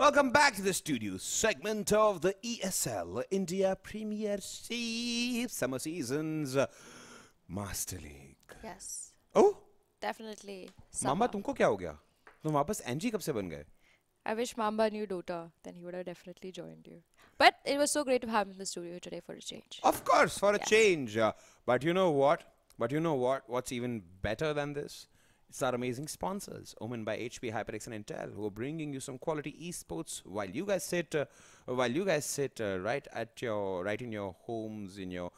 welcome back to the studio segment of the ESL India Premiership Summer Seasons Master League. Yes. Oh, Definitely. मामा तुमको क्या हो गया? तुम वापस एनजी कब से बन गए? I wish Mamba knew Dota, then he would have definitely joined you. But it was so great to have him in the studio today for a change. Of course, for a Yes. change. But you know what? What's even better than this? It's our amazing sponsors, owned by HP, HyperX, and Intel, who are bringing you some quality esports while you guys sit, right in your homes, in your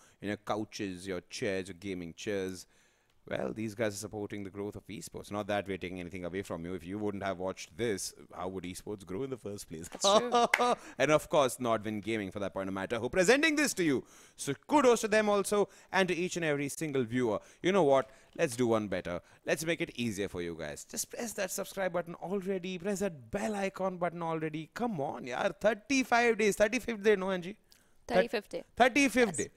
couches, your chairs, your gaming chairs. Well, these guys are supporting the growth of esports. Not that we're taking anything away from you. If you wouldn't have watched this, how would esports grow in the first place? That's true. And of course, Nordwin Gaming, for that point of matter, who are presenting this to you. So kudos to them also, and to each and every single viewer. You know what? Let's do one better. Let's make it easier for you guys. Just press that subscribe button already. Press that bell icon button already. Come on, yaar. 35 days. 35th day, no, Angie? 35th day. 35th Yes. day.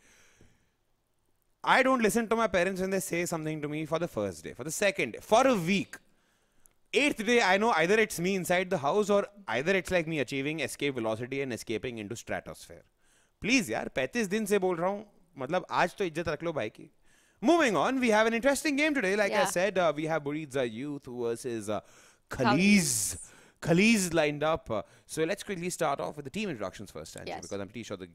I don't listen to my parents when they say something to me for the first day, for the second day, for a week. 8th day, I know either it's me inside the house or either it's like me achieving escape velocity and escaping into stratosphere. Please यार 35 दिन से बोल रहा हूँ मतलब आज तो इज्जत रख लो भाई की. Moving on, we have an interesting game today. Like I said, we have Buriza Youth versus Cullies. Cullies lined up. So let's quickly start off with the team introductions first, Angie, because I'm pretty sure the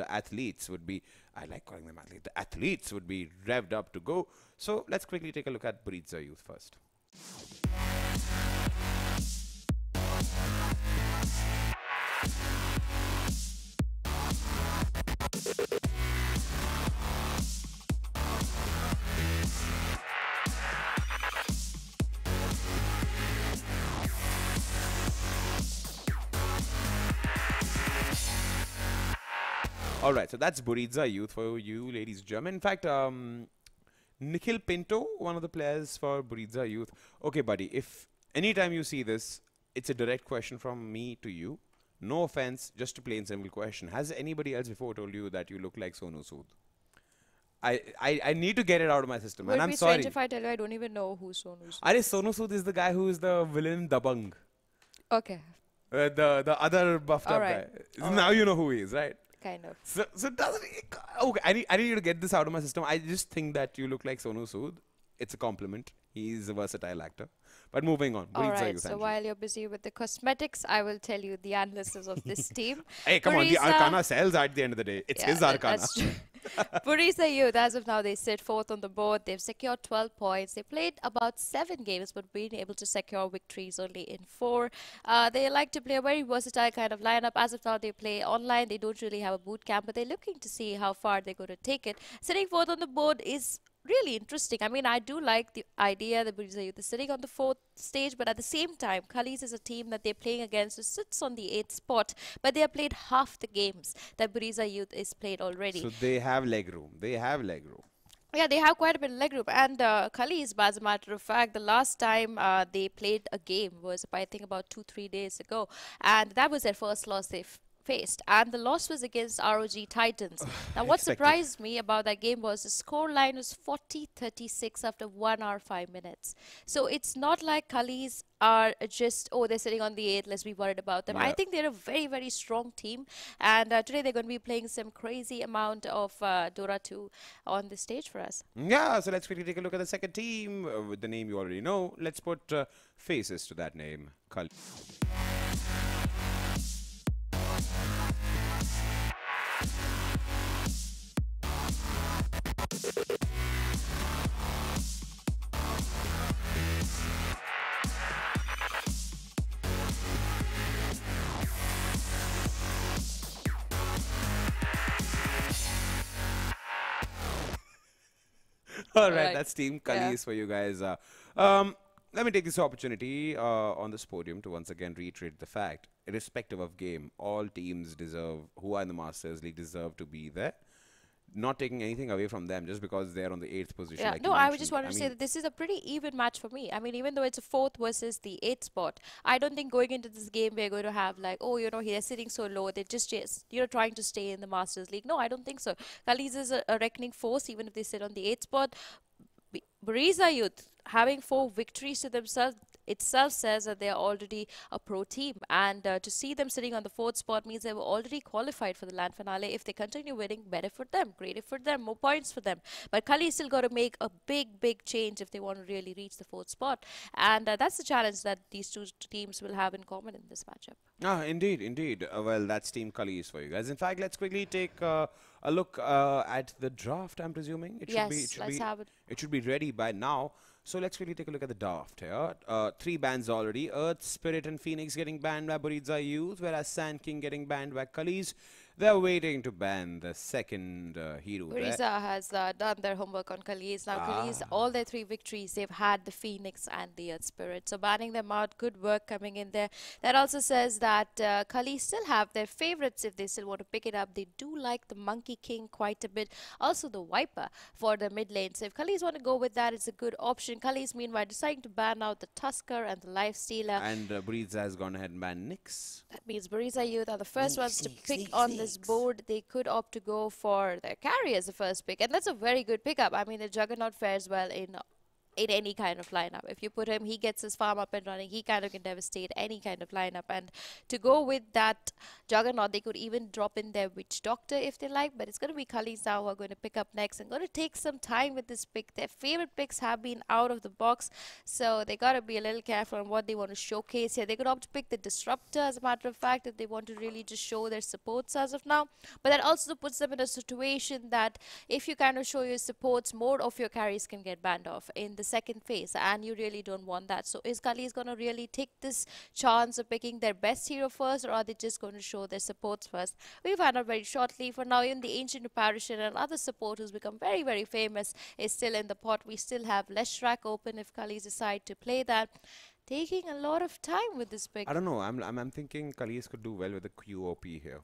athletes would be, I like calling them athletes, the athletes would be revved up to go. So let's quickly take a look at Buriza Youth first. All right, so that's Buriza Youth for you, ladies and gentlemen. In fact, Nikhil Pinto, one of the players for Buriza Youth. Okay, buddy, if anytime you see this, it's a direct question from me to you. No offense, just a plain simple question. Has anybody else before told you that you look like Sonu Sood? I need to get it out of my system, and I'm sorry. Would it be strange if I tell you I don't even know who Sonu Sood is? Sonu Sood is the guy who is the villain in Dabang. Okay. The other buffed up guy. Now you know who he is, right? Kind of. So doesn't he, okay, I need you to get this out of my system. I just think that you look like Sonu Sood. It's a compliment. He's a versatile actor. But moving on. Alright, so while you're busy with the cosmetics, I will tell you the analysis of this team. Hey, come on, the Arcana sells at the end of the day. It's his Arcana. That's true. Buriza Youth, as of now, they sit fourth on the board. They've secured 12 points. They played about 7 games, but been able to secure victories only in 4. They like to play a very versatile kind of lineup. As of now, they play online. They don't really have a boot camp, but they're looking to see how far they're going to take it. Sitting fourth on the board is really interesting. I mean, I do like the idea that Buriza Youth is sitting on the 4th stage, but at the same time, Cullies is a team that they're playing against who sits on the 8th spot, but they have played half the games that Buriza Youth is played already. So they have leg room. They have leg room. Yeah, they have quite a bit of leg room. And Cullies, as a matter of fact, the last time they played a game was, I think, about 2-3 days ago. And that was their first loss they've faced, and the loss was against ROG Titans. Now what surprised me about that game was the score line was 40-36 after 1 hour 5 minutes. So it's not like Cullies are just, oh, they're sitting on the 8th, let's be worried about them. I think they're a very, very strong team, and today they're going to be playing some crazy amount of Dota 2 on the stage for us. Yeah, so let's quickly take a look at the second team with the name you already know. Let's put faces to that name. Cullies. All right, that's Team Cullies for you guys. Let me take this opportunity on this podium to once again reiterate the fact, irrespective of game, all teams deserve, who are in the Masters League, deserve to be there. Not taking anything away from them just because they're on the 8th position. Yeah, like no, I just wanted to say that this is a pretty even match for me. I mean, even though it's a 4th versus the 8th spot, I don't think going into this game we're going to have like, oh, you know, they're sitting so low, they're just, you know, trying to stay in the Masters League. No, I don't think so. Cullies is a reckoning force, even if they sit on the 8th spot. Buriza Youth having 4 victories to themselves, itself says that they are already a pro team. And to see them sitting on the fourth spot means they were already qualified for the land finale. If they continue winning, better for them, greater for them, more points for them. But Cullies still got to make a big change if they want to really reach the fourth spot. And that's the challenge that these two teams will have in common in this matchup. Ah, indeed, indeed. Well, that's Team Cullies for you guys. In fact, let's quickly take a look at the draft. I'm presuming Yes, let's have it. it should be ready by now. So let's quickly take a look at the draft here. 3 bans already. Earth, Spirit, and Phoenix getting banned by Buriza Youth, whereas Sand King getting banned by Cullies. They're waiting to ban the second hero there. Buriza has done their homework on Cullies. Now, Cullies, all their 3 victories, they've had the Phoenix and the Earth Spirit. So, banning them out, good work coming in there. That also says that Cullies still have their favorites if they still want to pick it up. They do like the Monkey King quite a bit. Also, the Viper for the mid lane. So, if Cullies want to go with that, it's a good option. Cullies, meanwhile, deciding to ban out the Tusker and the Life Stealer. And Buriza has gone ahead and banned Nyx. That means Buriza Youth are the first ones to pick on this board. They could opt to go for their carry as the first pick, and that's a very good pickup. I mean, the Juggernaut fares well in any kind of lineup. If you put him, he gets his farm up and running. He kind of can devastate any kind of lineup. And to go with that Juggernaut, they could even drop in their Witch Doctor if they like. But it's going to be Cullies now who are going to pick up next and going to take some time with this pick. Their favorite picks have been out of the box, so they got to be a little careful on what they want to showcase here. They could opt to pick the Disruptor, as a matter of fact, if they want to really just show their supports as of now. But that also puts them in a situation that if you kind of show your supports, more of your carries can get banned off in the second phase, and you really don't want that. So is Cullies going to really take this chance of picking their best hero first, or are they just going to show their supports first? We'll find out very shortly. For now, even the Ancient Apparition and other support who's become very famous is still in the pot. We still have Leshrac open if Cullies decide to play that. Taking a lot of time with this pick. I don't know. I'm thinking Cullies could do well with the QOP here.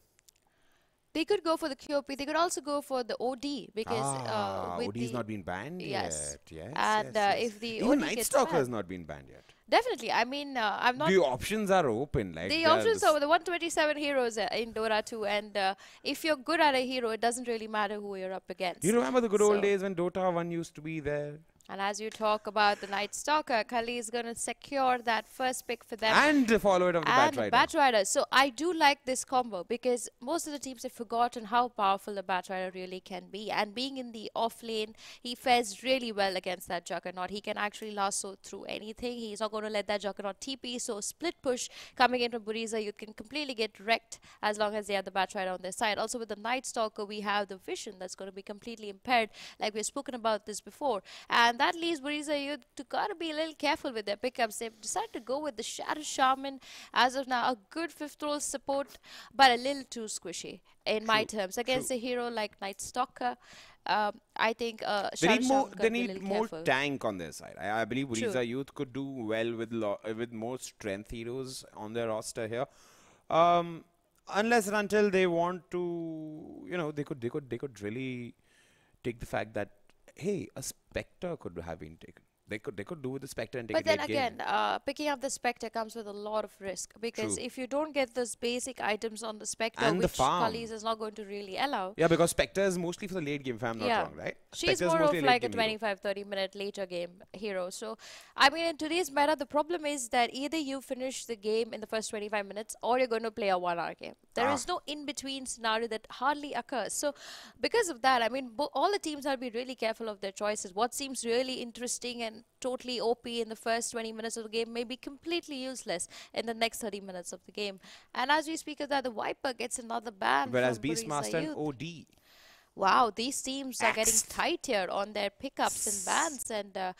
They could go for the QOP. They could also go for the OD because with OD's not been banned yes. yet. Yes, And yes. if the Even OD Night gets Stalker has banned, not been banned yet. definitely. I mean, I'm not. The options are open. Like The options are the 127 heroes in Dota 2, and if you're good at a hero, it doesn't really matter who you're up against. You remember the good old So- days when Dota 1 used to be there? And as you talk about the Night Stalker, Cullies is going to secure that first pick for them. And follow it of the And Batrider. Batrider. So I do like this combo because most of the teams have forgotten how powerful the Batrider really can be. And being in the off lane, he fares really well against that Juggernaut. He can actually lasso through anything. He's not going to let that Juggernaut TP. So split push coming in from Buriza, you can completely get wrecked as long as they have the Batrider on their side. Also with the Night Stalker, we have the vision that's going to be completely impaired, like we've spoken about this before. And that leaves Buriza Youth to gotta be a little careful with their pickups. They've decided to go with the Shadow Shaman as of now, a good 5th role support, but a little too squishy in my terms. Against a hero like Night Stalker, I think Shadow Shaman They need more careful. tank on their side. I believe True. Buriza Youth could do well with more strength heroes on their roster here. Unless and until they want to, they could really take the fact that, hey, a Spectre could have been taken. They could do with the Spectre and take But it then late again, game. picking up the Spectre comes with a lot of risk because True. if you don't get those basic items on the Spectre, And the which farm. Cullies is not going to really allow. Yeah, because Spectre is mostly for the late game, if I'm not Yeah. wrong, right? She's Spectre is more of mostly like a late game hero. 25-30 minute later game hero. So, I mean, in today's meta, the problem is that either you finish the game in the first 25 minutes or you're going to play a 1-hour game. There is no in-between scenario that hardly occurs. So, because of that, I mean, all the teams have to be really careful of their choices. What seems really interesting and totally OP in the first 20 minutes of the game may be completely useless in the next 30 minutes of the game. And as we speak of that, the Viper gets another ban Whereas from Buriza Beastmaster and Youth. OD. Wow, these teams are getting Axed. tight here on their pickups and bans. And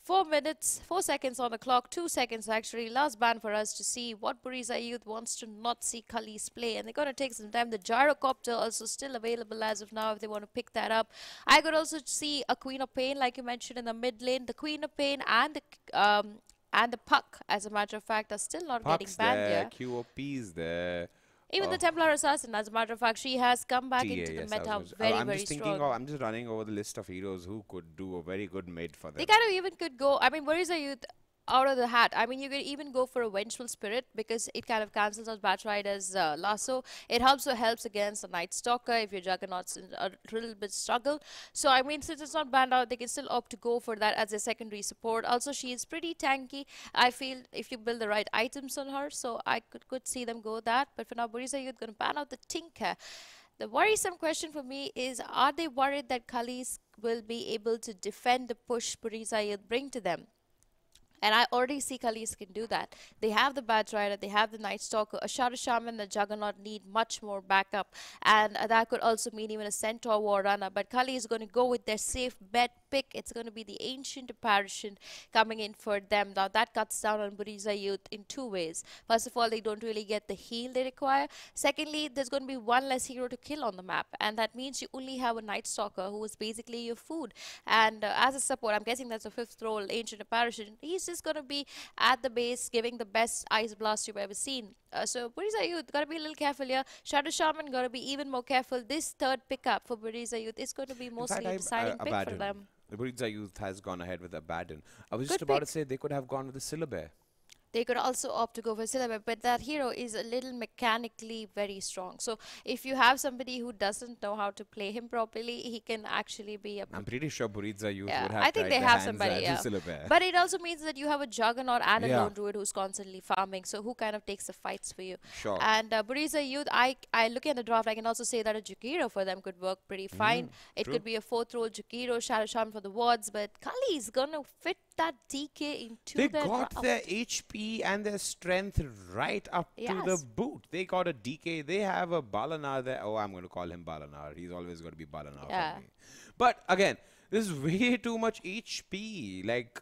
4 seconds on the clock, 2 seconds actually. Last ban for us to see what Buriza Youth wants to not see Cullies play. And they're going to take some time. The Gyrocopter also still available as of now if they want to pick that up. I could also see a Queen of Pain, like you mentioned in the mid lane. The Queen of Pain and the Puck, as a matter of fact, are still not getting Puck's banned there, here. QOP's there. Even the Templar Assassin, as a matter of fact, she has come back into the yes, I meta was just- very, I'm very just thinking strong. I'm just running over the list of heroes who could do a very good mid for them. They kind of even could go. I mean, Buriza Youth out of the hat. I mean, you can even go for a vengeful spirit because it kind of cancels out Batrider's lasso. It also helps against the Night Stalker if your Juggernaut's in a little bit struggle. So I mean, since it's not banned out, they can still opt to go for that as a secondary support. Also, she is pretty tanky. I feel if you build the right items on her, so I could see them go that. But for now, Buriza, you're going to ban out the Tinker. The worrisome question for me is, are they worried that Cullies will be able to defend the push Buriza you'd bring to them? And I already see Cullies can do that. They have the Badge Rider, they have the Night Stalker, a Shadow Shaman, the Juggernaut need much more backup. And that could also mean even a Centaur War Runner. But Cully is going to go with their safe bet pick. It's going to be the Ancient Apparition coming in for them. Now that cuts down on Buriza Youth in two ways. First of all, they don't really get the heal they require. Secondly, there's going to be one less hero to kill on the map. And that means you only have a Night Stalker who is basically your food. And as a support, I'm guessing that's a fifth role, Ancient Apparition. He's just going to be at the base giving the best ice blast you've ever seen. So Buriza Youth gotta be a little careful here. Shadow Shaman gotta be even more careful. This third pickup for Buriza Youth is going to be mostly a deciding pick for them. The Buriza Youth has gone ahead with Abaddon. I was Good just about pick. to say they could have gone with the Syllabare. They could also opt to go for Syllabare, but that hero is a little mechanically very strong. So if you have somebody who doesn't know how to play him properly, he can actually be a... I'm pretty sure Buriza Youth Yeah, would have I think tried they their have hands somebody, at the yeah. Syllabare. But it also means that you have a Juggernaut and a Yeah. Lone Druid who's constantly farming. So who kind of takes the fights for you? Sure. And Buriza Youth, I look at the draft, I can also say that a Jukiro for them could work pretty fine. It true. could be a fourth role Jukiro, Shadow Shaman for the wards, but Kali is going to fit that DK into They their got draft. their HP and their strength right up to the Yes. boot. They got a DK. They have a Balanar there. Oh, I'm going to call him Balanar. He's always going to be Balanar Yeah. for me. But again, this is way too much HP. Like,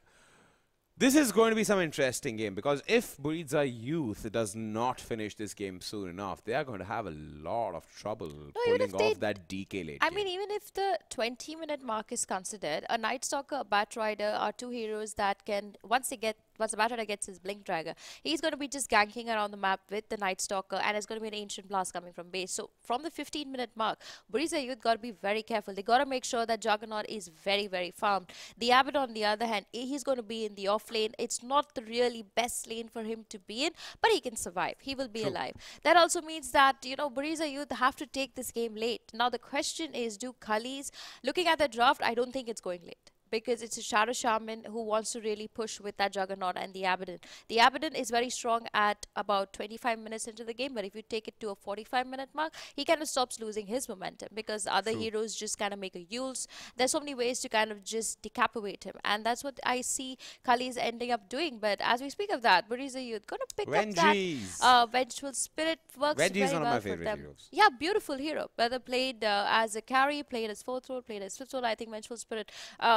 this is going to be some interesting game because if Buriza Youth does not finish this game soon enough, they are going to have a lot of trouble even if pulling they off that DK late I game. mean, even if the 20-minute mark is considered, a Night Stalker, a Bat Rider are two heroes that can, once the Bat Rider gets his Blink Dragger, he's going to be just ganking around the map with the Night Stalker, and it's going to be an Ancient Blast coming from base. So from the 15-minute mark, Buriza Youth got to be very careful. They got to make sure that Juggernaut is very, very farmed. The Abbot, on the other hand, he's going to be in the off lane. It's not the really best lane for him to be in, but he can survive. He will be True. alive. That also means that, Buriza Youth have to take this game late. Now the question is, do Cullies, looking at the draft, I don't think it's going late, because it's a Shadow Shaman who wants to really push with that Juggernaut and the Abaddon. The Abaddon is very strong at about 25 minutes into the game, but if you take it to a 45-minute mark, he kind of stops losing his momentum because other True. heroes just kind of make a use. There's so many ways to kind of just decapitate him, and that's what I see Cullies ending up doing. But as we speak of that, Buriza Youth gonna pick up Vengeese. that Vengeful Spirit. Works Vengeese is very one of well my for favorite them. heroes. Yeah, beautiful hero. Whether played as a carry, played as fourth role, played as fifth role, I think Vengeful Spirit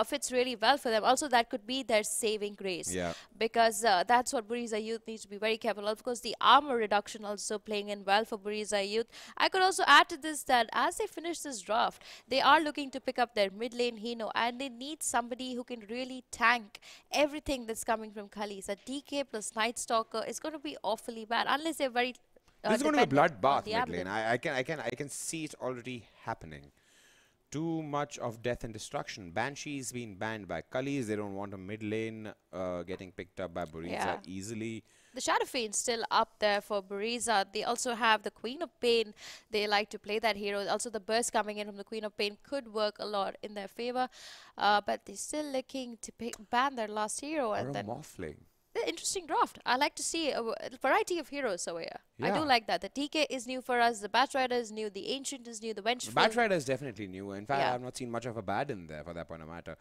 fits really well for them. Also, that could be their saving grace. Yeah. Because that's what Buriza Youth needs to be very careful of. Of course, the armor reduction also playing in well for Buriza Youth. I could also add to this that as they finish this draft, they are looking to pick up their mid lane Hino, and they need somebody who can really tank everything that's coming from Cullies. A DK plus Night Stalker is going to be awfully bad unless they're very This is going to be a dependent on bloodbath the mid Abaddon. lane. I can see it already happening. Too much of death and destruction. Banshee's been banned by Cullies. They don't want a mid lane getting picked up by Buriza Yeah. easily. The Shadow Fiend's still up there for Buriza. They also have the Queen of Pain. They like to play that hero. Also, the burst coming in from the Queen of Pain could work a lot in their favor. But they're still looking to ban their last hero. Or And a then Morphling. interesting draft. I like to see a variety of heroes over here. I do Yeah. like that. The TK is new for us. The Bat Rider is new. The Ancient is new. The Vengeful. Bat Rider is definitely new. In fact, Yeah. I've not seen much of a bad in there for that point of matter.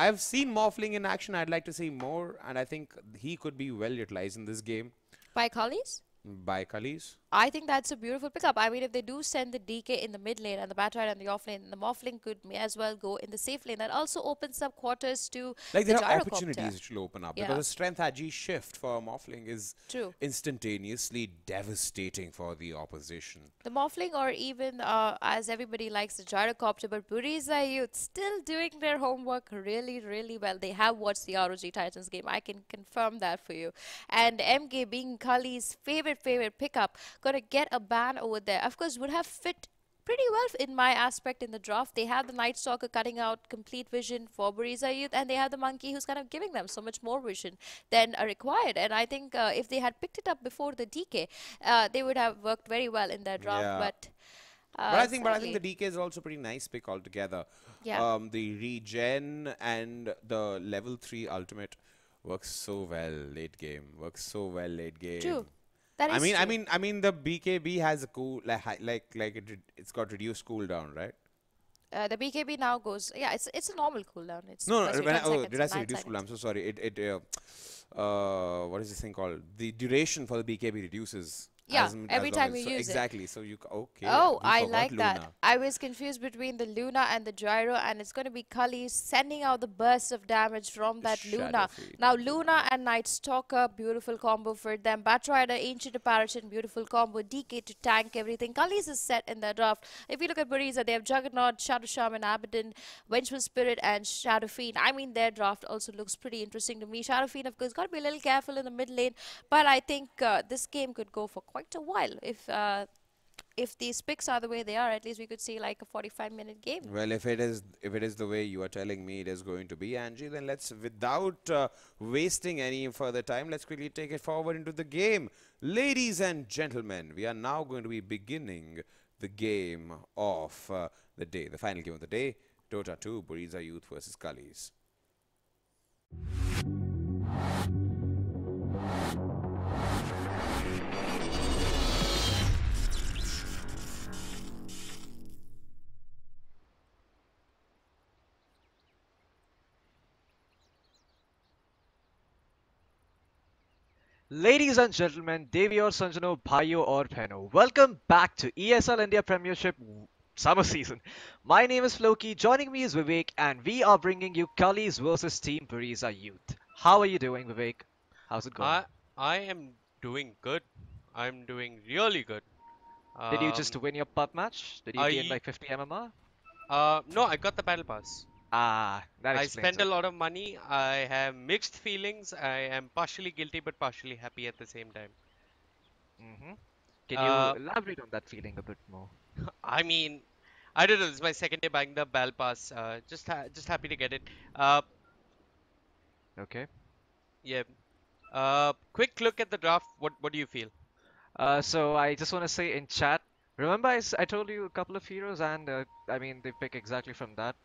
I've seen Morphling in action. I'd like to see more, and I think he could be well utilized in this game By Cullies? by Cullies. I think that's a beautiful pickup. I mean, if they do send the DK in the mid lane and the Bat Rider in the off lane, the Morphling could may as well go in the safe lane. That also opens up quarters to Like, the there are Gyrocopter. opportunities which will open up Yeah. because the strength AG shift for Morphling is True. instantaneously devastating for the opposition. The Morphling, or even as everybody likes, the Gyrocopter, but Buriza Youth still doing their homework really, really well. They have watched the ROG Titans game. I can confirm that for you. And MK, being Cully's favorite pickup, gonna get a ban over there. Of course, would have fit pretty well in my aspect in the draft. They have the Night Stalker cutting out complete vision for Buriza Youth, and they have the Monkey who's kind of giving them so much more vision than required. And I think if they had picked it up before the DK, they would have worked very well in their draft. Yeah. But But I think the sadly, DK is also pretty nice pick altogether. yeah, The regen and the level 3 ultimate works so well late game. Works so well late game. true. That I is mean, I true. mean, I mean, the BKB has a cool it's got reduced cooldown, right? The BKB now goes, yeah, it's a normal cooldown. It's No, plus no. your When 10 did seconds, I say 9 reduced cooldown? I'm seconds. so sorry. What is this thing called? The duration for the BKB reduces Yeah, as every long time as you so use it. exactly. So okay, Oh, we I forgot like that. Luna. I was confused between the Luna and the Gyro, and it's going to be Cullies sending out the bursts of damage from that Shadow Luna. Fiend. Now, Luna and Night Stalker, beautiful combo for them. Batrider, Ancient Apparition, beautiful combo. DK to tank everything. Cullies is set in their draft. If you look at Buriza, they have Juggernaut, Shadow Shaman, Abaddon, Vengeful Spirit, and Shadow Fiend. I mean, their draft also looks pretty interesting to me. Shadow Fiend, of course, got to be a little careful in the mid lane, but I think this game could go for quite a while if these picks are the way they are. At least we could see like a 45-minute game. Well, if it is the way you are telling me it is going to be, Angie, then let's, without wasting any further time, let's quickly take it forward into the game. Ladies and gentlemen, we are now going to be beginning the game of the day, the final game of the day, Dota 2, Buriza Youth versus Cullies. Ladies and gentlemen, Devi or Sanjano, Bhayo or Peno, welcome back to ESL India Premiership summer season. My name is Floki, joining me is Vivek, and we are bringing you Cullies versus Team Buriza Youth. How are you doing, Vivek? How's it going? I am doing good. I'm doing really good. Did you just Um, win your pub match? Did you gain I like 50 MMR? no, I got the battle pass. Ah, that I explains spent a it. lot of money. I have mixed feelings. I am partially guilty but partially happy at the same time. hmm Can you Uh, elaborate on that feeling a bit more? I mean, I don't know. This is my second day buying the battle pass. Just happy to get it. Okay. Yeah. Quick look at the draft. What do you feel? So I just want to say in chat, remember I told you a couple of heroes and I mean they pick exactly from that.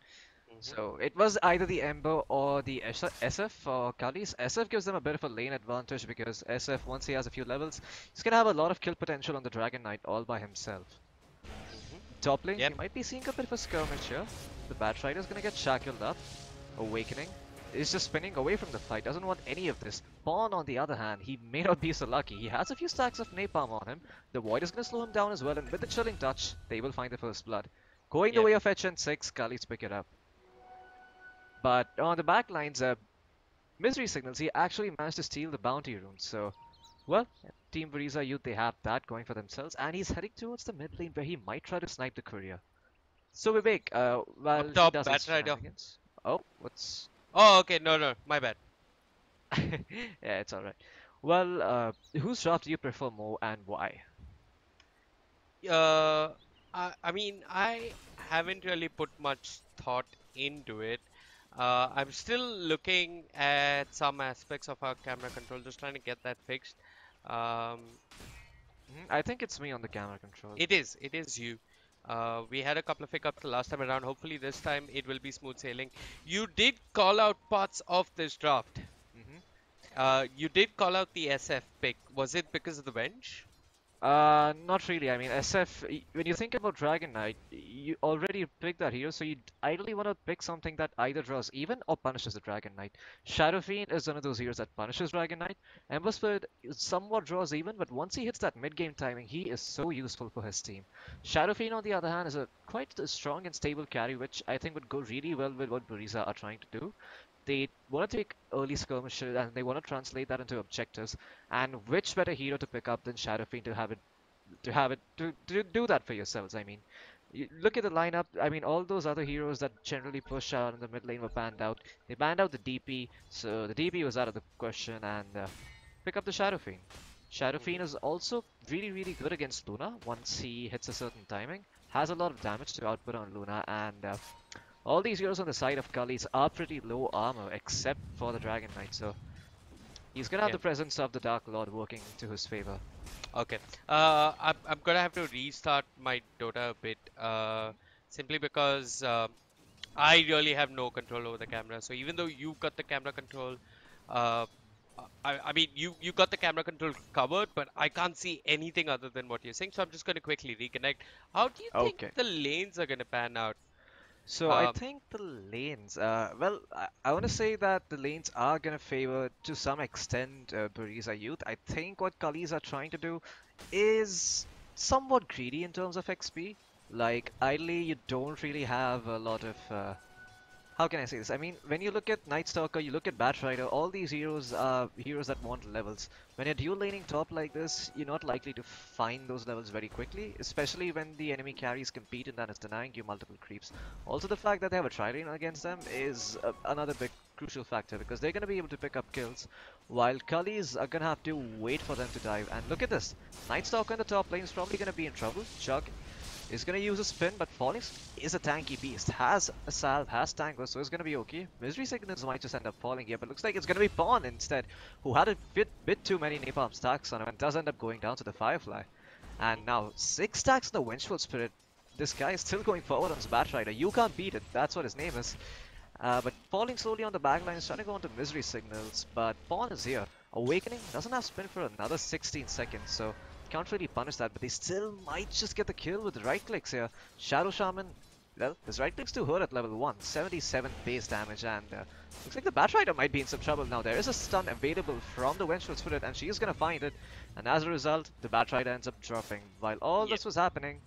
Hmm. So it was either the Ember or the SF for Cullies. SF gives them a bit of a lane advantage because SF, once he has a few levels, he's gonna have a lot of kill potential on the Dragon Knight all by himself. Hmm. Top lane, Yep. you might be seeing a bit of a skirmish here. The Batrider's gonna get shackled up. Awakening is just spinning away from the fight, doesn't want any of this. Pawn, on the other hand, he may not be so lucky. He has a few stacks of napalm on him. The Void is gonna slow him down as well, and with the chilling touch, they will find the first blood. Going the Yep. way of HN6, Cullies pick it up. But on the back lines, Misery Signals, he actually managed to steal the bounty rune. So, well, Team Buriza Youth, they have that going for themselves. And he's heading towards the mid lane where he might try to snipe the courier. So, Vivek, while Up he top, does his Batrider. shenanigans... Oh, what's... Oh, okay. No, my bad. Yeah, it's alright. Well, whose draft do you prefer more and why? Uh, I mean, I haven't really put much thought into it. I'm still looking at some aspects of our camera control, just trying to get that fixed. Um, I think it's me on the camera control. it is you. We had a couple of hiccups the last time around. Hopefully this time it will be smooth sailing. You did call out parts of this draft. Mhm. You did call out the SF pick. Was it because of the bench? Not really. I mean, SF, when you think about Dragon Knight, you already picked that hero, so you ideally want to pick something that either draws even or punishes the Dragon Knight. Shadow Fiend is one of those heroes that punishes Dragon Knight. Ember Spirit somewhat draws even, but once he hits that mid-game timing, he is so useful for his team. Shadow Fiend, on the other hand, is a quite a strong and stable carry, which I think would go really well with what Buriza are trying to do. They want to take early skirmishes and they want to translate that into objectives. And which better hero to pick up than Shadow Fiend to do that for yourselves? I mean, you look at the lineup. I mean, all those other heroes that generally push out in the mid lane were banned out. They banned out the DP, so the DP was out of the question, and pick up the Shadow Fiend. Shadowfiend is also really good against Luna once he hits a certain timing. Has a lot of damage to output on Luna, and all these heroes on the side of Cullies are pretty low armor except for the Dragon Knight, so he's gonna have Yeah. the presence of the Dark Lord working to his favor. Okay. I'm gonna have to restart my Dota a bit. Simply because I really have no control over the camera. So even though you got the camera control, uh, I mean you got the camera control covered, but I can't see anything other than what you're saying. So I'm just gonna quickly reconnect. How do you think Okay. the lanes are gonna pan out? So I Um, think the lanes, well, I want to say that the lanes are going to favor to some extent Buriza youth. I think what Cullies are trying to do is somewhat greedy in terms of XP. Like, ideally, you don't really have a lot of how can I say this? I mean, when you look at Night Stalker, you look at Batrider, all these heroes are heroes that want levels. When you're dual laning top like this, you're not likely to find those levels very quickly, especially when the enemy carries compete and then it's denying you multiple creeps. Also, the fact that they have a tri-lane against them is another big crucial factor because they're going to be able to pick up kills, while Cullies are going to have to wait for them to dive. And look at this, Night Stalker in the top lane is probably going to be in trouble. Chug is going to use a spin, but Falling is a tanky beast. Has a salve, has tango, so it's going to be okay. Misery Signals might just end up falling here, but looks like it's going to be Pawn instead, who had a bit too many napalm stacks on him and does end up going down to the Firefly. And now 6 stacks in the Vengeful Spirit. This guy is still going forward on his Batrider. You can't beat it, that's what his name is. But falling slowly on the backline is trying to go onto Misery Signals, but Pawn is here. Awakening doesn't have spin for another 16 seconds, so can't really punish that, but they still might just get the kill with the right clicks here. Shadow Shaman, well, his right clicks do hurt at level 1, 77 base damage, and looks like the Batrider might be in some trouble now. There is a stun available from the Vengeful Spirit, and she is going to find it, and as a result, the Batrider ends up dropping. While all this was happening,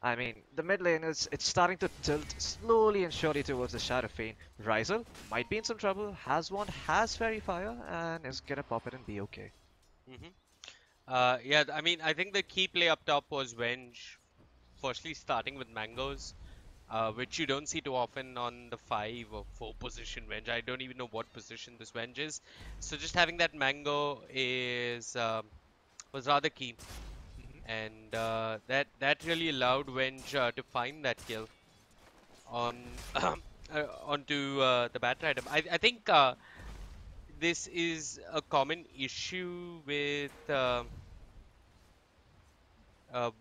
I mean, the mid lane it's starting to tilt slowly and surely towards the Shadowfiend. Rizel might be in some trouble, has one, has Fairy Fire, and is gonna pop it and be okay. Yeah, I mean, I think the key play up top was Venge, firstly starting with Mangoes, which you don't see too often on the 5 or 4 position Venge. I don't even know what position this Venge is. So just having that Mango is was rather key. And that really allowed Venge to find that kill on onto the Batrider. I think this is a common issue with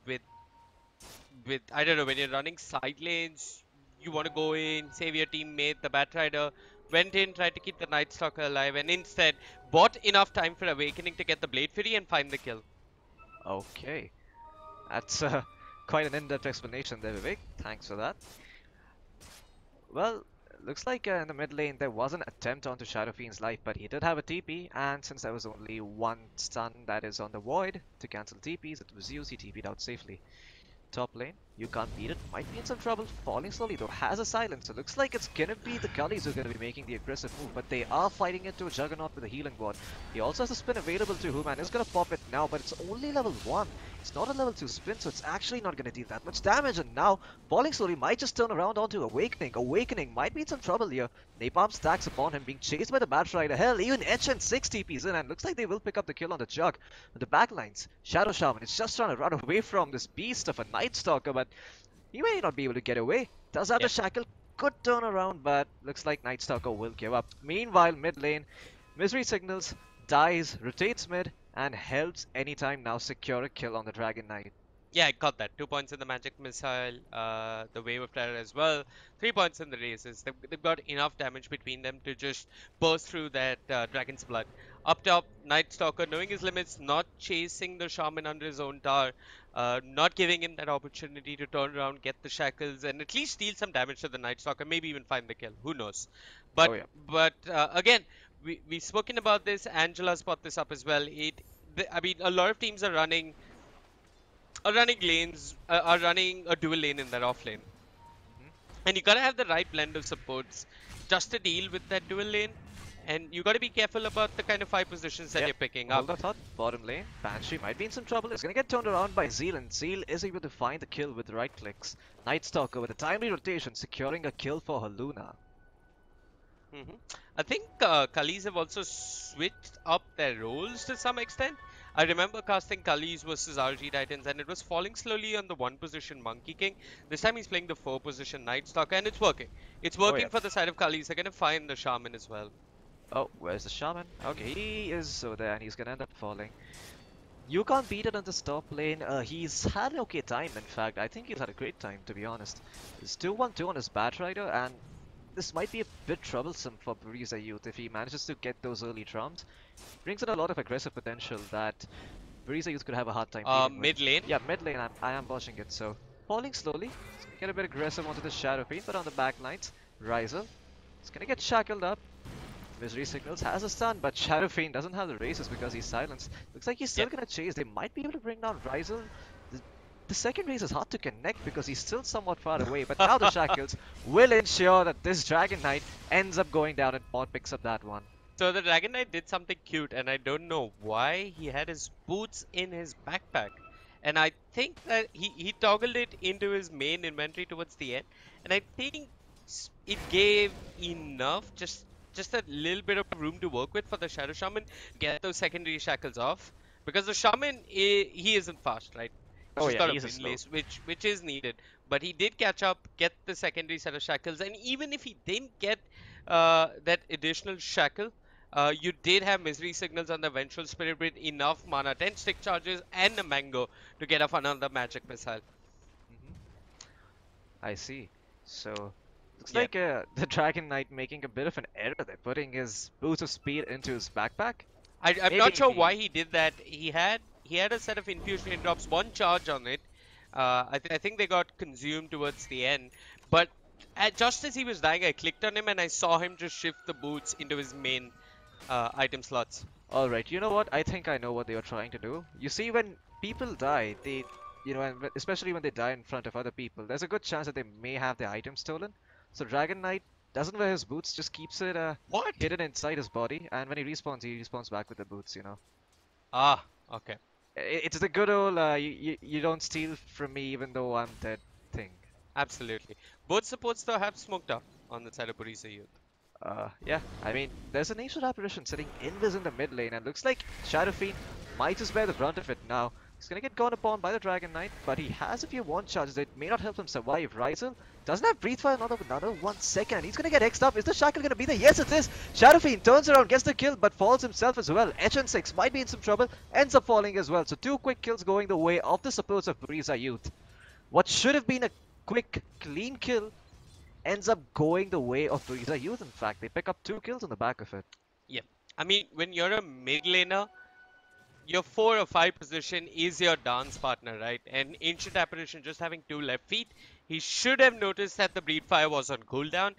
with I don't know, when you're running side lanes, you want to go in, save your teammate. The Batrider went in, tried to keep the Night Stalker alive, and instead bought enough time for Awakening to get the Blade Fury and find the kill. Okay, that's quite an in-depth explanation there, Vivek. Thanks for that. Well, looks like in the mid lane there was an attempt onto Shadowfiend's life, but he did have a TP, and since there was only one stun that is on the Void to cancel TPs, it was used, he TP'd out safely. Top lane, you can't beat it, might be in some trouble, falling slowly though, has a silence, so looks like it's gonna be the Cullies who are gonna be making the aggressive move, but they are fighting into a Juggernaut with a healing ward. He also has a spin available to him and is gonna pop it now, but it's only level 1. It's not a level 2 spin, so it's actually not gonna deal that much damage, and now falling slowly might just turn around onto Awakening. Awakening might be in some trouble here. Napalm stacks upon him, being chased by the Batrider. Hell, even Etch and 6 TPs in, and looks like they will pick up the kill on the Jug. The backlines, Shadow Shaman is just trying to run away from this beast of a Night Stalker, but he may not be able to get away. Does have the shackle, could turn around, but looks like Night Stalker will give up. Meanwhile, mid lane, Misery Signals, dies, rotates mid, and helps anytime now secure a kill on the Dragon Knight. Yeah, I got that. 2 points in the Magic Missile, the Wave of Terror as well. 3 points in the Races. They've got enough damage between them to just burst through that Dragon's Blood. Up top, Night Stalker, knowing his limits, not chasing the Shaman under his own tower, not giving him that opportunity to turn around, get the Shackles, and at least deal some damage to the Night Stalker, maybe even find the kill. Who knows? But, Oh yeah. but again, we've spoken about this. Angela's brought this up as well. I mean, a lot of teams are running lanes, are running a dual lane in their off lane. And you gotta have the right blend of supports just to deal with that dual lane. And you gotta be careful about the kind of 5 positions that you're picking up. Hold that thought. Bottom lane, Banshee might be in some trouble. It's gonna get turned around by Zeal, and Zeal is able to find the kill with the right clicks. Night Stalker with a timely rotation, securing a kill for her Luna. I think Cullies have also switched up their roles to some extent. I remember casting Cullies versus RG Titans, and it was falling slowly on the 1 position Monkey King. This time he's playing the 4 position Night Stalker, and it's working. It's Oh working yeah. for the side of Cullies. They're gonna find the Shaman as well. Oh, where's the shaman? Okay, he is over there and he's gonna end up falling. You can't beat it on the top lane. He's had an okay time, in fact. I think he's had a great time, to be honest. It's 2-1-2 on his Batrider, and this might be a bit troublesome for Buriza Youth if he manages to get those early drums. Brings in a lot of aggressive potential that Buriza Youth could have a hard time dealing with. Mid lane. Yeah, mid lane, I am watching it, so falling slowly. He's gonna get a bit aggressive onto the Shadow Fiend, but on the back lines, Rizel is gonna get shackled up. Misery Signals has a stun, but Shadow Fiend doesn't have the races because he's silenced. Looks like he's still gonna chase. They might be able to bring down Rizel. The second race is hard to connect because he's still somewhat far away, but now the shackles will ensure that this Dragon Knight ends up going down and Pod picks up that one. So the Dragon Knight did something cute, and I don't know why he had his boots in his backpack. And I think that he toggled it into his main inventory towards the end, and I think it gave enough, just a little bit of room to work with for the Shadow Shaman to get those secondary shackles off. Because the Shaman, he isn't fast, right? Oh He's yeah, got a he's a wind slow. lace, which is needed. But he did catch up, get the secondary set of shackles, and even if he didn't get that additional shackle, you did have Misery Signals on the Vengeful Spirit with enough mana, 10 stick charges and a mango to get off another magic missile. I see. So, looks Yeah. like the Dragon Knight making a bit of an error there, putting his boots of speed into his backpack. I'm Maybe not sure he- why he did that. He had a set of infusion drops, one charge on it. I think they got consumed towards the end. But just as he was dying, I clicked on him and I saw him just shift the boots into his main item slots. Alright, you know what? I think I know what they were trying to do. You see, when people die, they, and especially when they die in front of other people, there's a good chance that they may have their items stolen. So Dragon Knight doesn't wear his boots, just keeps it What? hidden inside his body, and when he respawns back with the boots. Ah, okay. It's the good old you don't steal from me even though I'm dead thing. Absolutely. Both supports though have smoked up on the side of Buriza Youth. Yeah, I mean, there's an ancient apparition sitting invis in the mid lane, and looks like Shadow Fiend might just bear the brunt of it now. He's gonna get gone upon by the Dragon Knight, but he has a few one charges that may not help him survive. Rizel doesn't have breathe for another 1 second, and he's gonna get X'd up. Is the shackle gonna be there? Yes, it is. Shadow Fiend turns around, gets the kill, but falls himself as well. HN6 might be in some trouble, ends up falling as well. So 2 quick kills going the way of the supports of Buriza Youth. What should have been a quick, clean kill ends up going the way of Buriza Youth. In fact, they pick up 2 kills on the back of it. Yep. I mean, when you're a mid laner, your 4 or 5 position is your dance partner, right? And Ancient Apparition just having 2 left feet, he should have noticed that the Breed Fire was on cooldown,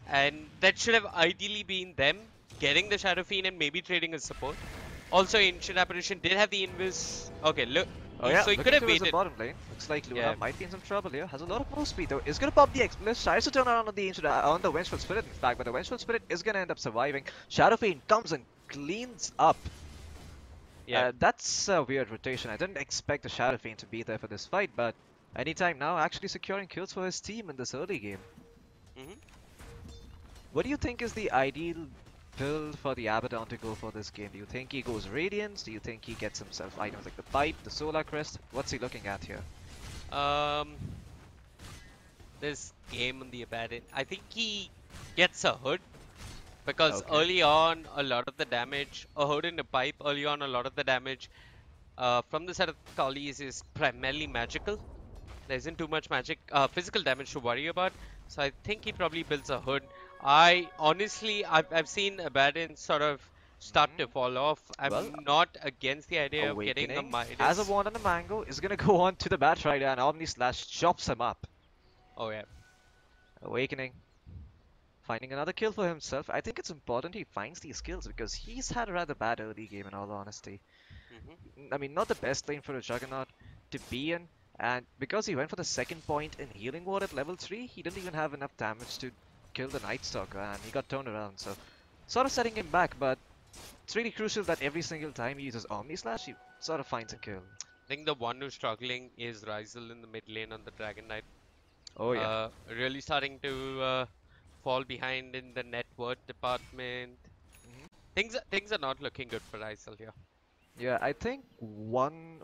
and that should have ideally been them getting the Shadow Fiend and maybe trading as support. Also, Ancient Apparition did have the invis. Okay, look. Oh yeah, So he looking could have towards the waited. bottom lane. Looks like Luna Yeah. might be in some trouble here. Has a lot of move speed though. Is gonna pop the Exploit. Tries to turn around on the ancient, on the Vengeful Spirit in fact, but the Vengeful Spirit is gonna end up surviving. Shadow Fiend comes and cleans up. Yeah. That's a weird rotation. I didn't expect the Shadow Fiend to be there for this fight, but anytime now, actually securing kills for his team in this early game. Mhm. What do you think is the ideal build for the Abaddon to go for this game? Do you think he goes Radiance? Do you think he gets himself items like the Pipe, the Solar Crest? What's he looking at here? This game on the Abaddon, I think he gets a hood. Because Okay. early on, a lot of the damage, a hood in the pipe, early on, a lot of the damage from the side of Cullies is primarily magical. There isn't too much physical damage to worry about. So I think he probably builds a hood. I've seen Abaddon sort of start to fall off. I'm Well, not against the idea of getting a Awakening Midas. has a wand and a mango, is gonna go on to the Batrider and Omni Slash chops him up. Oh yeah. Awakening. Finding another kill for himself. I think it's important he finds these kills because he's had a rather bad early game in all honesty. Mhm. I mean, not the best lane for a Juggernaut to be in, and because he went for the second point in Healing Ward at level 3, he didn't even have enough damage to kill the Night Stalker, and he got turned around, so sort of setting him back, but it's really crucial that every single time he uses Omni Slash, he sort of finds a kill. I think the one who's struggling is Rizel in the mid lane on the Dragon Knight. Oh yeah. Really starting to fall behind in the net worth department. Mhm. Things are not looking good for Rizel here. Yeah, I think one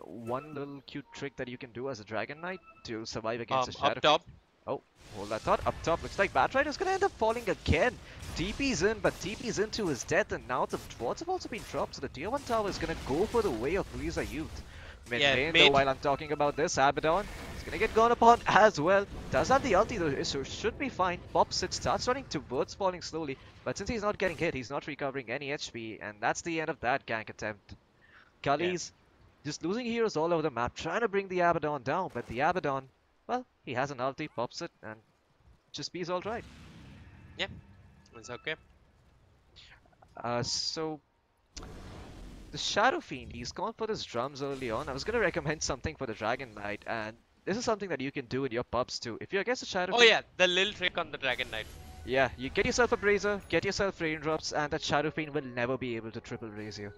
little cute trick that you can do as a Dragon Knight to survive against a Up Shadow Fiend. top. Oh, hold that thought. Up top, looks like Batrider is gonna end up falling again. TP's in, but TP's into his death, and now the dwarves have also been dropped, so the tier 1 tower is gonna go for the way of Buriza Youth. Mid Yeah, lane, though, mid. while I'm talking about this, Abaddon is gonna get gone upon as well. Does have the ulti though, so should be fine. Pops it, starts running towards falling slowly, but since he's not getting hit, he's not recovering any HP, and that's the end of that gank attempt. Yeah. Cullies just losing heroes all over the map, trying to bring the Abaddon down, but the Abaddon, well, he has an ulti, pops it, and just be's alright. Yeah. It's okay. So the Shadow Fiend, he's gone for his drums early on. I was gonna recommend something for the Dragon Knight, and this is something that you can do in your pubs too. If you're against the Shadow Oh Fiend, yeah, the little trick on the Dragon Knight. yeah, you get yourself a Brazier, get yourself raindrops, and that Shadow Fiend will never be able to triple raise you.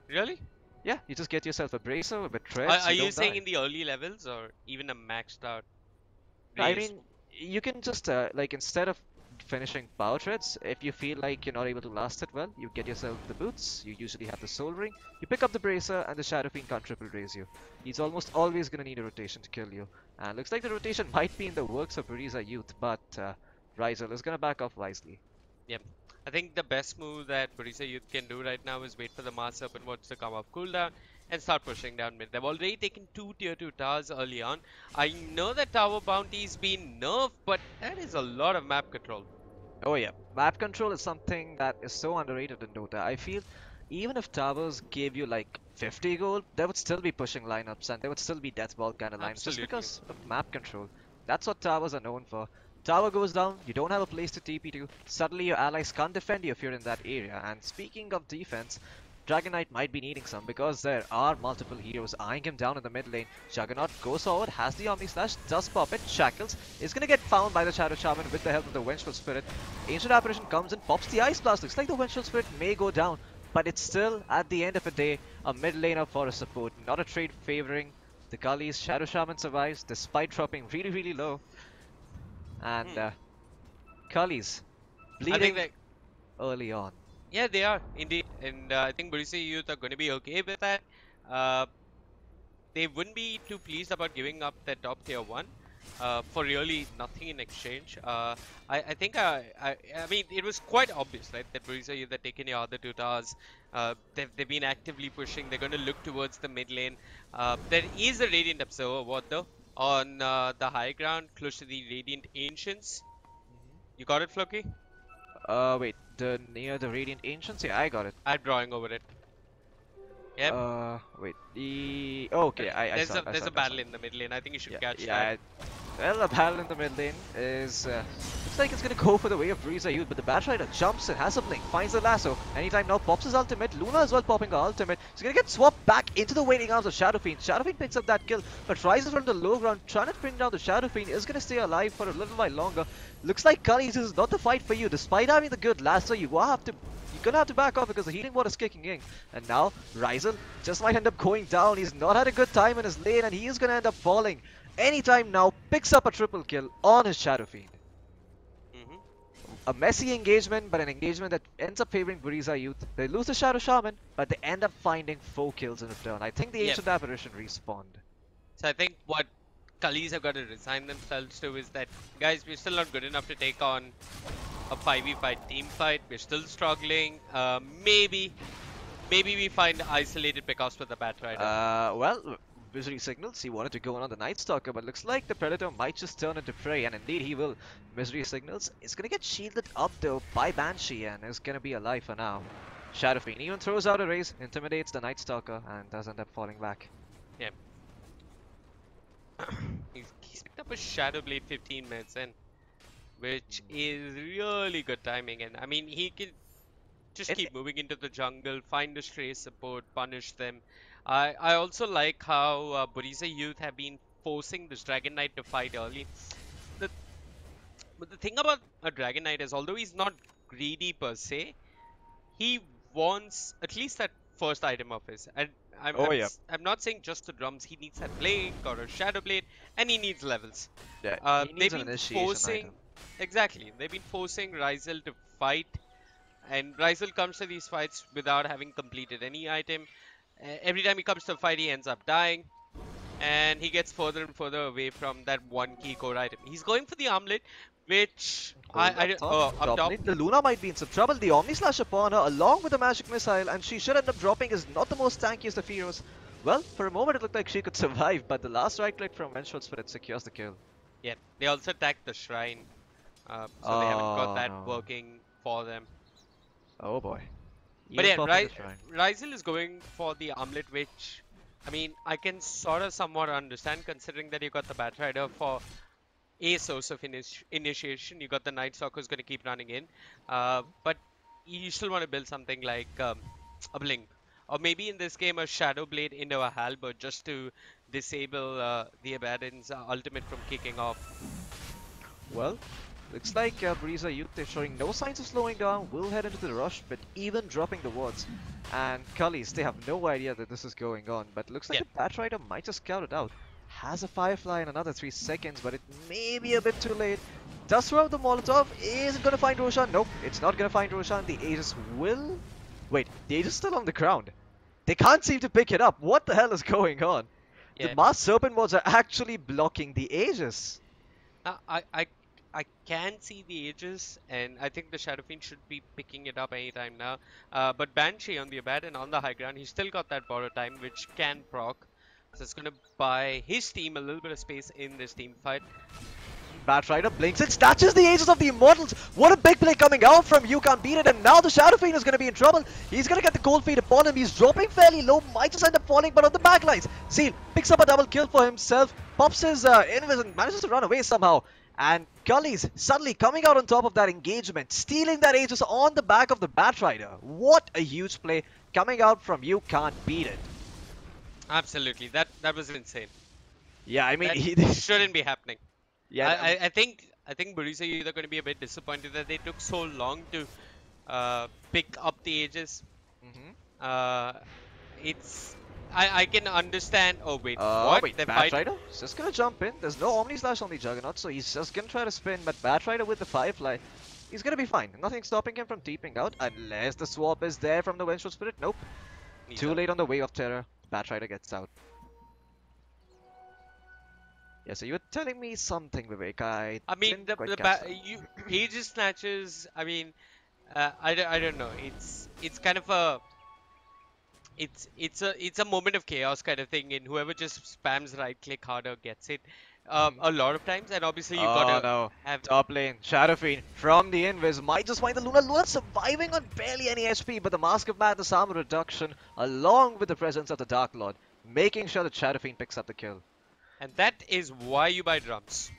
Really? Yeah, you just get yourself a Brazier with Are, treads, are you you don't saying die. in the early levels or even a maxed out I raise? mean, you can just like instead of finishing power treads, if you feel like you're not able to last it well, you get yourself the boots. You usually have the soul ring. You pick up the bracer, and the Shadow Fiend can't triple raise you. He's almost always gonna need a rotation to kill you. And looks like the rotation might be in the works of Buriza Youth, but Rizel is gonna back off wisely. Yep. I think the best move that Buriza Youth can do right now is wait for the Mass Serpent Wards to come off cooldown and start pushing down mid. They've already taken 2 tier 2 towers early on. I know that tower bounty's been nerfed, but that is a lot of map control. Oh yeah, map control is something that is so underrated in Dota. I feel even if towers gave you like 50 gold, they would still be pushing lineups and they would still be death ball kind of lineups just Absolutely. because of map control. That's what towers are known for. Tower goes down, you don't have a place to TP to, suddenly your allies can't defend you if you're in that area. And speaking of defense, Dragon Knight might be needing some because there are multiple heroes eyeing him down in the mid lane. Juggernaut goes forward, has the Omni Slash, does pop it. Shackles is gonna get found by the Shadow Shaman with the help of the Vengeful Spirit. Ancient Apparition comes and pops the Ice Blast. Looks like the Vengeful Spirit may go down, but it's still, at the end of the day, a mid laner for a support. Not a trade favoring the Cullies. Shadow Shaman survives despite dropping really, really low. And Cullies I bleeding think that early on. yeah, they are indeed, and I think Buriza Youth are going to be okay with that. Uh, they wouldn't be too pleased about giving up their top tier 1 for really nothing in exchange. I think I mean it was quite obvious, right, that Buriza Youth had taken your other 2 towers. They've been actively pushing. They're going to look towards the mid lane. There is a Radiant Observer ward though on the high ground close to the Radiant Ancients. You got it, Floki? Wait, near the Radiant Ancients? Yeah, I got it. I'm drawing over it. Yep. Wait, okay, I There's saw it, a battle in the mid lane. I think you should catch that. Well, the battle in the mid lane is looks like it's gonna go for the way of Buriza Youth, but the Batrider jumps in, has a blink, finds the lasso. Anytime now, pops his ultimate. Luna as well popping her ultimate. He's gonna get swapped back into the waiting arms of Shadow Fiend. Shadow Fiend picks up that kill, but rises from the low ground, trying to bring down the Shadow Fiend. Is gonna stay alive for a little while longer. Looks like Cullies is not the fight for you, despite having the good lasso. You're gonna have to back off because the healing ward is kicking in. And now, Rizel just might end up going down. He's not had a good time in his lane and he is gonna end up falling. Anytime now, picks up a triple kill on his Shadow Fiend. Hmm. A messy engagement, but an engagement that ends up favoring Buriza Youth. They lose the Shadow Shaman, but they end up finding 4 kills in return. I think the Yep. Ancient Apparition respawned. So I think what Cullies have got to resign themselves to is that, guys, we're still not good enough to take on a 5v5 team fight. We're still struggling. Maybe we find isolated pickoffs with the Batrider. Well, Misery signals he wanted to go on the Night Stalker, but looks like the Predator might just turn into prey, and indeed he will. Misery signals is gonna get shielded up though by Banshee and is gonna be alive for now. Shadow Fiend even throws out a raise, intimidates the Night Stalker, and does end up falling back. Yeah. He's picked up a Shadow Blade 15 minutes in, which is really good timing. And I mean, he can just keep moving into the jungle, find a stray support, punish them. I also like how Buriza Youth have been forcing this Dragon Knight to fight early. But the thing about a Dragon Knight is, although he's not greedy per se, he wants at least that first item of his. And I'm not saying just the drums. He needs that blink or a Shadow Blade, and he needs levels. Yeah, he needs They've an been initiation forcing, item. exactly. They've been forcing Rizel to fight, and Rizel comes to these fights without having completed any item. Every time he comes to a fight, he ends up dying. And he gets further and further away from that one key core item. He's going for the armlet, which Hold up top. up top. The Luna might be in some trouble. The Omni Slash upon her, along with the Magic Missile, and she should end up dropping, is not the most tankiest of heroes. Well, for a moment it looked like she could survive, but the last right click from Vengeful Spirit secures the kill. Yeah, they also attacked the shrine, so they haven't got that no. working for them. Oh boy. But Even yeah, popping the shrine. Ryzel is going for the armlet, which, I mean, I can sort of somewhat understand, considering that you got the Batrider for a source of initiation. You got the Night Stalker who's going to keep running in, but you still want to build something like a Blink, or maybe in this game a Shadow Blade into a Halberd just to disable the Abaddon's ultimate from kicking off. Well, looks like Buriza Youth is showing no signs of slowing down, will head into the rush, but even dropping the wards. And Cullies, they have no idea that this is going on, but looks like the Batrider might just scout it out. Has a Firefly in another 3 seconds, but it may be a bit too late. Does throw out the Molotov. Is it going to find Roshan? Nope, it's not going to find Roshan. The Aegis will... Wait, the Aegis is still on the ground. They can't seem to pick it up. What the hell is going on? Yeah. The Masked Serpent wards are actually blocking the Aegis. I can see the Aegis, and I think the Shadow Fiend should be picking it up anytime now. But Banshee on the Abaddon on the high ground, he's still got that borrow time, which can proc. So it's going to buy his team a little bit of space in this team fight. Batrider blinks and snatches the Aegis of the Immortals. What a big play coming out from You Can't Beat It, and now the Shadow Fiend is going to be in trouble. He's going to get the cold feet upon him. He's dropping fairly low, might just end up falling, but on the backlines. Seal picks up a double kill for himself, pops his invis and manages to run away somehow. And Cullies suddenly coming out on top of that engagement, stealing that Aegis on the back of the Batrider. What a huge play coming out from You Can't Beat It. Absolutely, that was insane. Yeah, I mean, that shouldn't be happening. Yeah, I think Buriza are either going to be a bit disappointed that they took so long to pick up the Aegis. It's I can understand. Oh wait, what? Wait, Batrider is just gonna jump in. There's no Omni Slash on the Juggernaut, so he's just gonna try to spin. But Batrider with the Firefly, he's gonna be fine. Nothing stopping him from teeping out unless the swap is there from the Vengeful Spirit. Nope. Too late on the Wave of Terror. Batrider gets out. Yeah, so you were telling me something, Vivek. I mean, Aegis snatches. I mean, I don't know. It's kind of a it's a moment of chaos kind of thing, and whoever just spams right click harder gets it a lot of times. And obviously you gotta have top lane Shadow Fiend from the invis might just find the Luna. Luna surviving on barely any HP, but the Mask of Madness armor reduction along with the presence of the Dark Lord making sure that Shadow Fiend picks up the kill. And that is why you buy drums.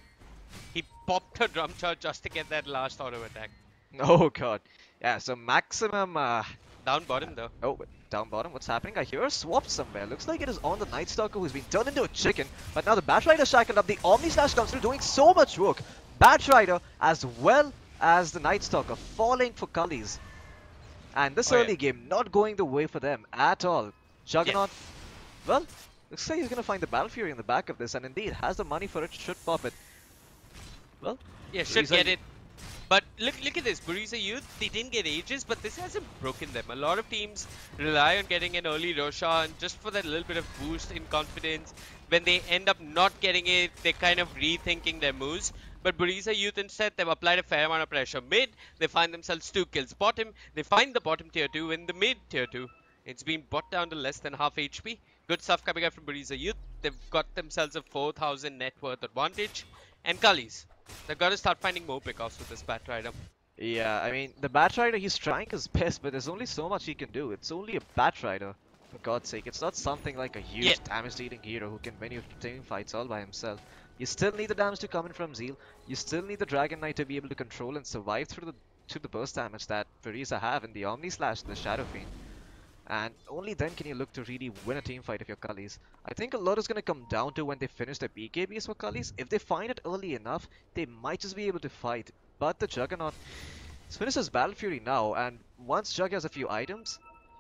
He popped a drum charge just to get that last auto attack. Oh god. Yeah, so maximum down bottom though. Oh, down bottom, what's happening? I hear a swap somewhere. Looks like it is on the Night Stalker who's been turned into a chicken. But now the Batrider shackled up. The Omni Slash comes through doing so much work. Batrider as well as the Night Stalker falling for Cullies. And this early game not going the way for them at all. Juggernaut, well, looks like he's going to find the Battle Fury in the back of this, and indeed has the money for it, should pop it. Well, yeah, should get it. But look at this, Buriza Youth, they didn't get Aegis, but this hasn't broken them. A lot of teams rely on getting an early Roshan just for that little bit of boost in confidence. When they end up not getting it, they're kind of rethinking their moves. But Buriza Youth instead, they've applied a fair amount of pressure mid. They find themselves 2 kills bottom. They find the bottom tier 2 in the mid tier 2. It's been brought down to less than half HP. Good stuff coming out from Buriza Youth. They've got themselves a 4,000 net worth advantage. And Cullies, they've got to start finding more pickoffs with this Batrider. Yeah, I mean, the Batrider, he's trying his best, but there's only so much he can do. It's only a Batrider, for God's sake. It's not something like a huge damage-dealing hero who can win you team fights all by himself. You still need the damage to come in from Zeal. You still need the Dragon Knight to be able to control and survive through the burst damage that Buriza have in the Omni Slash and the Shadow Fiend. And only then can you look to really win a team fight if you're Cullies. I think a lot is going to come down to when they finish their BKBs for Cullies. If they find it early enough, they might just be able to fight. But the Juggernaut finishes Battle Fury now, and once Jug has a few items,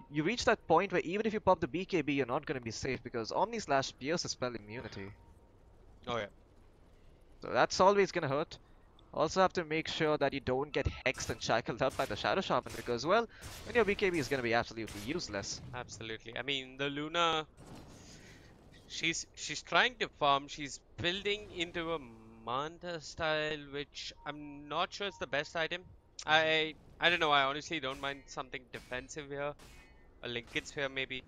you reach that point where even if you pop the BKB, you're not going to be safe because Omni Slash pierces spell immunity. Oh yeah. So that's always going to hurt. Also have to make sure that you don't get hexed and shackled up by the Shadow Shaman because, well, then your BKB is going to be absolutely useless. Absolutely. I mean, the Luna, she's trying to farm. She's building into a Manta style, which I'm not sure is the best item. I don't know. I honestly don't mind something defensive here, a Lincoln Sphere maybe.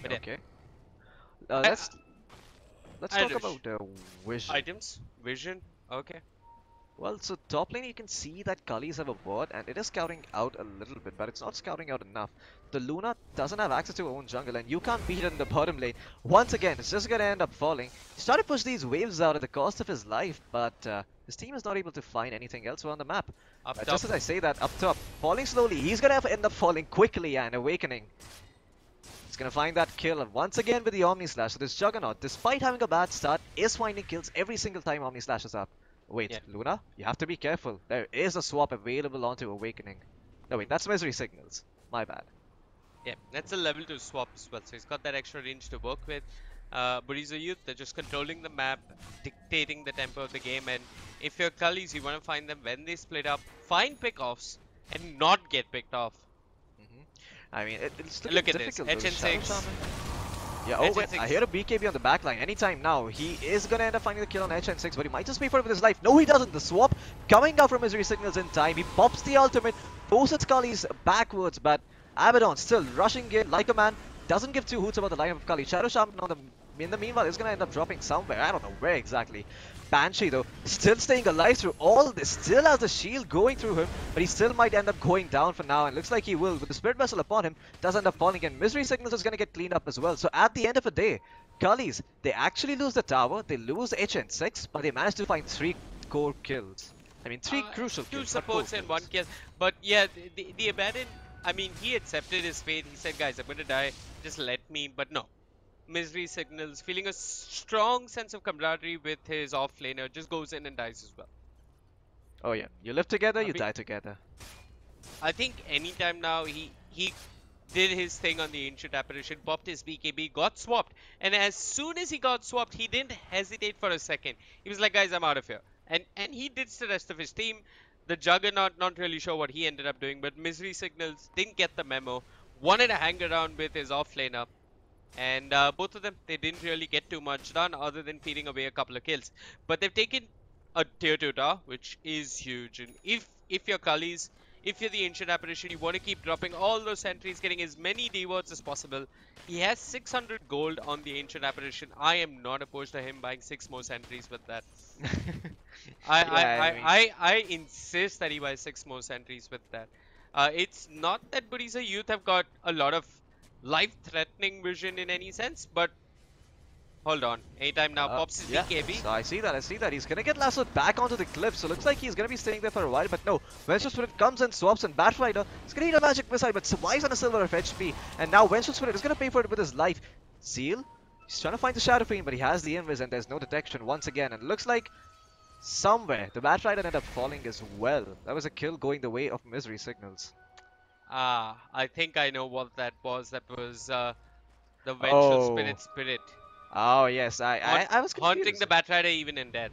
But yeah, Okay. I, Let's I talk don't know. about vision. Items, vision. Okay. Well, so top lane you can see that Cullies have a ward and it is scouting out a little bit, but it's not scouting out enough. The Luna doesn't have access to her own jungle and you can't beat it in the bottom lane. Once again, it's just gonna end up falling. He's trying to push these waves out at the cost of his life, but his team is not able to find anything else on the map. Up top. Just as I say that, up top, falling slowly, he's gonna end up falling quickly and awakening. He's gonna find that kill and once again with the Omni Slash. So this Juggernaut, despite having a bad start, is finding kills every single time Omni Slash is up. Wait, Yeah. Luna, you have to be careful. There is a swap available onto Awakening. No, wait, that's Misery Signals. My bad. Yeah, that's a level 2 swap as well. So he's got that extra range to work with. Buriza Youth, they're just controlling the map, dictating the tempo of the game. And if you're Cullies, you want to find them when they split up, find pickoffs, and not get picked off. I mean, it's Look at this, difficult. though. The HN6. Shadow Shaman- Yeah, oh wait, HN6. I hear a BKB on the backline. Anytime now, he is gonna end up finding the kill on HN6, but he might just pay for it with his life. No, he doesn't. The swap coming out from Misery Signals in time. He pops the ultimate, forces Cullies backwards, but Abaddon still rushing in like a man. Doesn't give two hoots about the lineup of Cullies. Shadow Shaman in the meanwhile is gonna end up dropping somewhere. I don't know where exactly. Banshee though, still staying alive through all this, still has the shield going through him, but he still might end up going down for now, and looks like he will. With the Spirit Vessel upon him, does end up falling, and Misery Signals is going to get cleaned up as well. So at the end of the day, Cullies, they actually lose the tower, they lose HN6, but they manage to find 3 core kills. I mean, 3 crucial Two kills. not supports core and 1 kills. kill. But yeah, the Abaddon, I mean, he accepted his fate. He said, guys, I'm going to die. Just let me. But no. Misery Signals, feeling a strong sense of camaraderie with his off laner, just goes in and dies as well. Oh yeah, you live together, you mean- die together. I think anytime now he did his thing on the Ancient Apparition, popped his BKB, got swapped, and as soon as he got swapped, he didn't hesitate for a second. He was like, guys, I'm out of here. And he ditched the rest of his team. The Juggernaut, not really sure what he ended up doing, but Misery Signals didn't get the memo, wanted to hang around with his off laner. And both of them, they didn't really get too much done other than feeding away a couple of kills. But they've taken a tier 2 tower, which is huge. And if you're Cullies, if you're the Ancient Apparition, you want to keep dropping all those sentries, getting as many D-wards as possible. He has 600 gold on the Ancient Apparition. I am not opposed to him buying 6 more sentries with that. I insist that he buys 6 more sentries with that. It's not that Buriza Youth have got a lot of life-threatening vision in any sense, but hold on. Anytime now pops his Yeah, BKB. so I see that. He's gonna get lassoed back onto the cliff, so looks like he's gonna be staying there for a while, but no. Vengeful Spirit comes and swaps, and Batrider is gonna eat a magic missile, but survives on a silver of HP, and now Vengeful Spirit is gonna pay for it with his life. Seal? He's trying to find the Shadow Fiend, but he has the invis, and there's no detection once again, and it looks like somewhere the Batrider ended up falling as well. That was a kill going the way of Misery Signals. I think I know what that was. That was the Vengeful Spirit. Oh yes, I was confused. Haunting the Batrider even in death.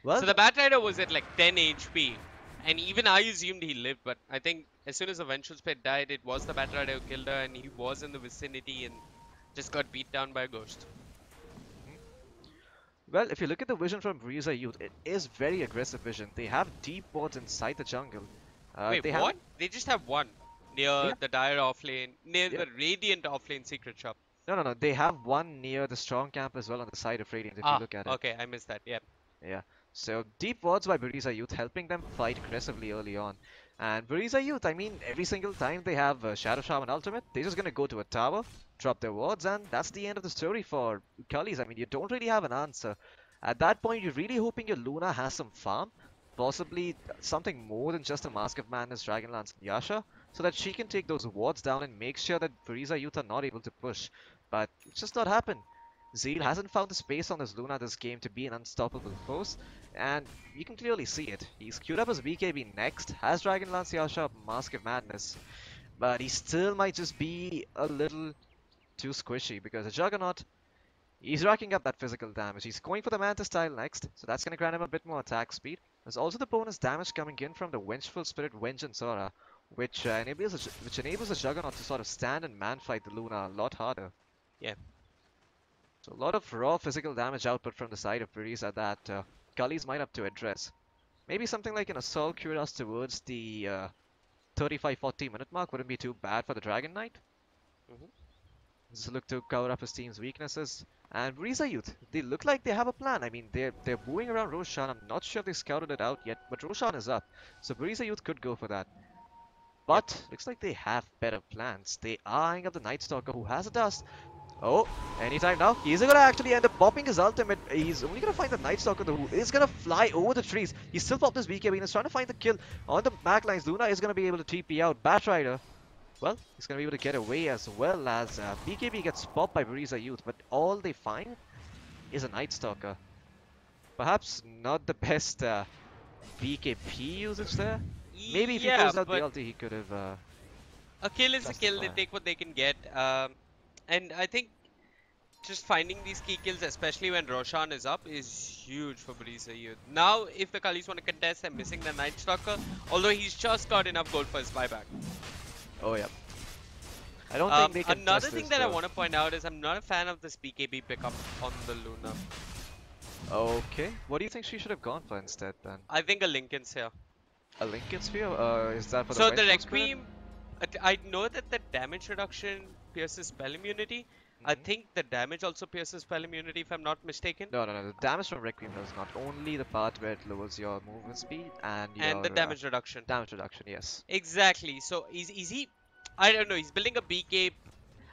Well, So the Batrider was at like 10 HP, and even I assumed he lived, but I think as soon as the Vengeful Spirit died, it was the Batrider who killed her, and he was in the vicinity and just got beat down by a ghost. well, if you look at the vision from Buriza Youth, it is very aggressive vision. They have deep wards inside the jungle. Wait, they what? They just have one near Yeah. the Dire offlane, near Yeah. the Radiant offlane secret shop. No. They have one near the strong camp as well on the side of Radiant. If you look at it. Okay, I missed that. Yeah. Yeah. So deep wards by Buriza Youth, helping them fight aggressively early on. And Buriza Youth, I mean, every single time they have Shadow Shaman ultimate, they're just gonna go to a tower, drop their wards, and that's the end of the story for Cullies. I mean, you don't really have an answer. At that point, you're really hoping your Luna has some farm, possibly something more than just a Mask of Madness, Dragonlance, and Yasha, so that she can take those wards down and make sure that Buriza Youth are not able to push. But it's just not happened. Zeal hasn't found the space on his Luna this game to be an unstoppable force, and you can clearly see it. He's queued up his BKB next, has Dragonlance, Yasha, Mask of Madness, but he still might just be a little too squishy because the Juggernaut, He's racking up that physical damage. He's going for the Mantis style next, so that's going to grant him a bit more attack speed. There's also the bonus damage coming in from the Vengeful Spirit Vengeance Aura, which enables the Juggernaut to sort of stand and man fight the Luna a lot harder. Yeah. So a lot of raw physical damage output from the side of Buriza that Cullies might have to address. Maybe something like an Assault Cuirass towards the 35-40 minute mark wouldn't be too bad for the Dragon Knight. Mhm. Just look to cover up his team's weaknesses. And Buriza Youth, they look like they have a plan. I mean, they're booing around Roshan. I'm not sure if they scouted it out yet, but Roshan is up. So Buriza Youth could go for that. But looks like they have better plans. They are eyeing up the Night Stalker who has a dust. Oh, anytime now. He's gonna actually end up popping his ultimate. He's only gonna find the Night Stalker though, who is gonna fly over the trees. He still popped his BKB and is trying to find the kill on the backlines. Luna is gonna be able to TP out. Batrider, well, he's gonna be able to get away as well as BKB gets popped by Buriza Youth, but all they find is a Night Stalker. Perhaps not the best BKB usage there. Maybe if he closed out the ulti, he could have. A kill is a kill. They justified. take what they can get. And I think just finding these key kills, especially when Roshan is up, is huge for Buriza Youth. Now, if the Cullies want to contest, they're missing the Night Stalker, although he's just got enough gold for his buyback. Oh yeah. I don't think they can Another test thing this, that I though. want to point out is I'm not a fan of this BKB pickup on the Luna. Okay, what do you think she should have gone for instead then? I think a Lincoln's here. A Lincoln Sphere? Is that for So the the Vengeful Spirit? Requiem, I know that the damage reduction pierces spell immunity. I think the damage also pierces spell immunity if I'm not mistaken. No, the damage from Requiem does not. Only the part where it lowers your movement speed and your And the damage reduction. damage reduction, yes. Exactly. So is he? I don't know. He's building a BK.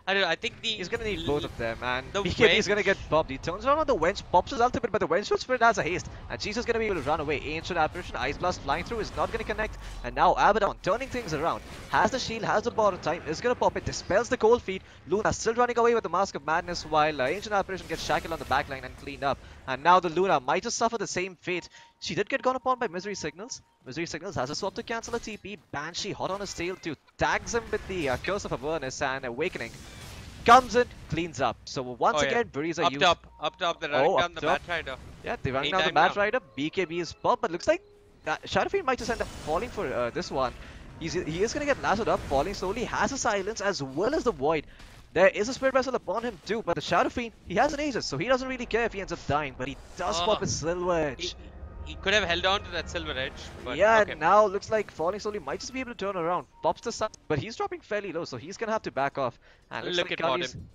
I don't know. I think He's gonna need both of them, and the BKB is gonna Wench- get popped. He turns around on the Wench, pops his ultimate, but the Vengeful Spirit has a haste, and she's just gonna be able to run away. Ancient Apparition, Ice Blast flying through is not gonna connect, and now Abaddon turning things around. Has the shield, has the borrow time, is gonna pop it, dispels the cold feet. Luna still running away with the Mask of Madness, while Ancient Apparition gets shackled on the backline and cleaned up. And now the Luna might just suffer the same fate. She did get gone upon by Misery Signals. Misery Signals has a swap to cancel a TP. Banshee hot on his tail too, tags him with the Curse of Awareness and Awakening. Comes in, cleans up. So once again, Buriza up used... top, they're running down the top. Batrider. Yeah, they're running down the Anytime now. Batrider. BKB is popped, but looks like Shadowfiend might just end up falling for this one. He is going to get lassoed up, falling slowly, has a silence as well as the Void. There is a Spirit Vessel upon him too, but the Shadowfiend, he has an Aegis, so he doesn't really care if he ends up dying, but he does pop his Silver Edge. He could have held on to that Silver Edge, but Yeah, okay. now looks like falling slowly might just be able to turn around. Pops the side, but he's dropping fairly low, so he's going to have to back off. And looks Look like at Cullies- bottom.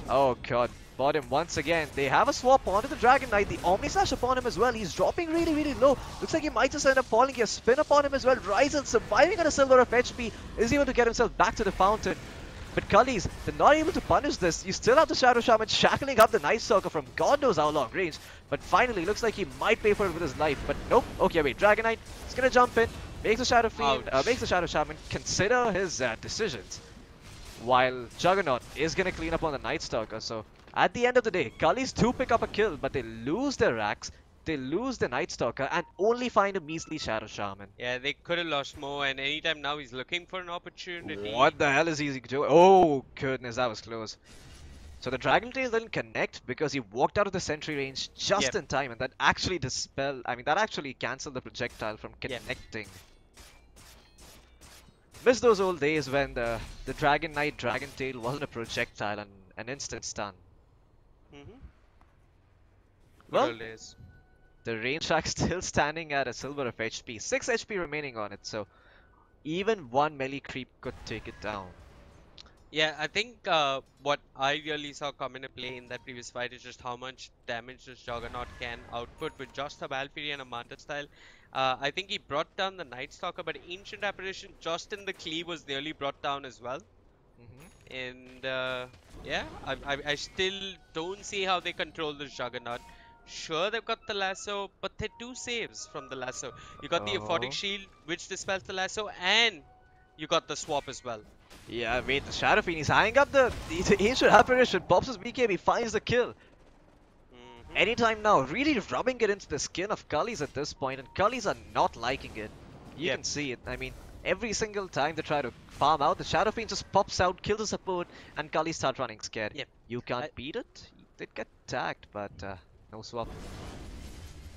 Oh god, bottom once again. They have a swap onto the Dragon Knight. The Omni Slash upon him as well. He's dropping really low. Looks like he might just end up falling here. Spin upon him as well. Ryzen surviving on a silver of HP. Is able to get himself back to the fountain. But Cullies, they're not able to punish this. You still have the Shadow Shaman shackling up the Night Stalker from God knows how long range. But finally, looks like he might pay for it with his life. But nope. Okay, wait. Dragon Knight is gonna jump in. Makes the Shadow Fiend, Ouch. makes the Shadow Shaman consider his decisions. While Juggernaut is going to clean up on the Night Stalker. So at the end of the day, Cullies do pick up a kill, but they lose their Axe, they lose the Night Stalker, and only find a measly Shadow Shaman. Yeah, they could have lost more, and anytime now he's looking for an opportunity. What the hell is he doing? Oh goodness, that was close. So the Dragon Tail didn't connect because he walked out of the sentry range just in time, and that actually that actually cancelled the projectile from connecting. Miss those old days when the Dragon Knight Dragon Tail wasn't a projectile and an instant stun. Well, Good old days. the range track still standing at a silver of HP. 6 HP remaining on it, so even one melee creep could take it down. Yeah, I think what I really saw come into play in that previous fight is just how much damage this Juggernaut can output with just a Valkyrie and a Manta style. I think he brought down the Night Stalker, but Ancient Apparition just in the cleave was nearly brought down as well. And yeah, I still don't see how they control this Juggernaut. Sure, they've got the lasso, but they do saves from the lasso. You got the Aphotic Shield, which dispels the lasso, and you got the swap as well. Yeah, wait, the Shadow Fiend, he's eyeing up the Ancient Apparition, pops his BKB, finds the kill. Anytime now, really rubbing it into the skin of Cullies at this point, and Cullies are not liking it. You can see it. I mean, every single time they try to farm out, the Shadow Fiend just pops out, kills the support, and Cullies start running scared. You can't beat it? Did get tagged, but no swap.